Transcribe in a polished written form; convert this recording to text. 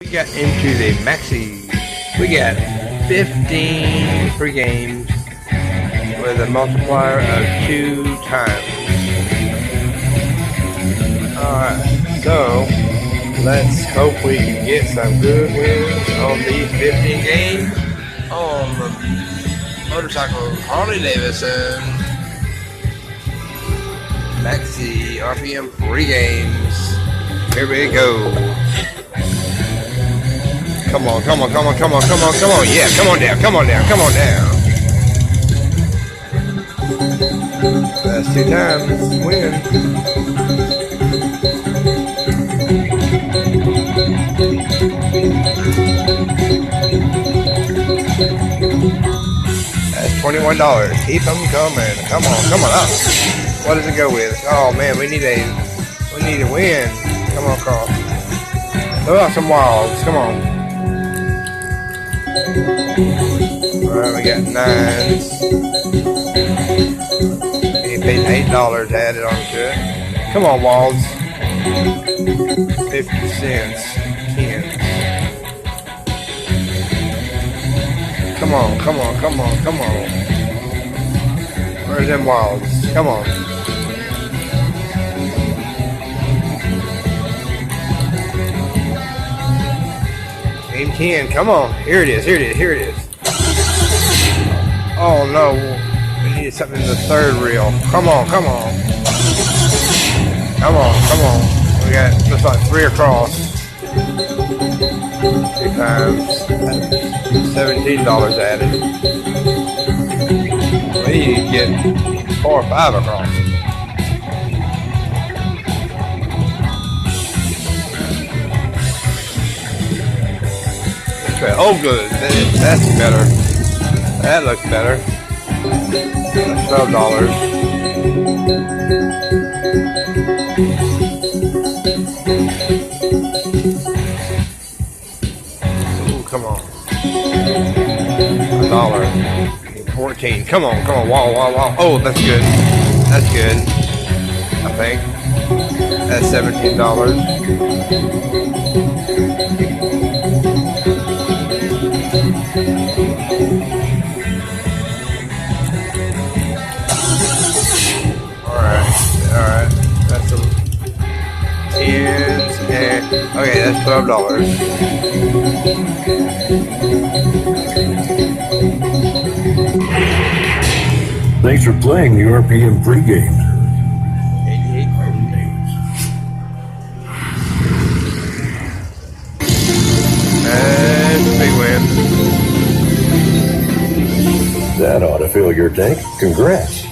We got into the Maxi. We got 15 free games with a multiplier of 2 times. Alright, so let's hope we can get some good wins on these 15 games on the motorcycle Harley Davidson Maxi RPM free games. Here we go. Come on, come on, come on, come on, come on, come on. Yeah, come on down, come on down, come on down. That's 2 times. Win. That's $21. Keep them coming. Come on, come on up. What does it go with? Oh man, we need a win. Come on, Carl. Throw out some wilds. Come on. Alright, we got 9s. We paid $8 added onto it. Come on, Walds. 50 cents. 10. Come on, come on, come on, come on. Where's them Walds? Come on. Game 10, come on. Here it is, here it is, here it is. Oh no, we needed something in the 3rd reel. Come on, come on. Come on, come on. We got just like 3 across. 2 times. $17 added. We need to get 4 or 5 across. Oh good, that's better. That looks better. That's $12. Ooh, come on. $1. 14. Come on, come on. Wow, wow, wow. Oh, that's good. That's good. I think. That's $17. Alright, that's some 10s and okay, that's $12. Thanks for playing the RPM pregame. 88. And big win. That ought to fill your tank. Congrats.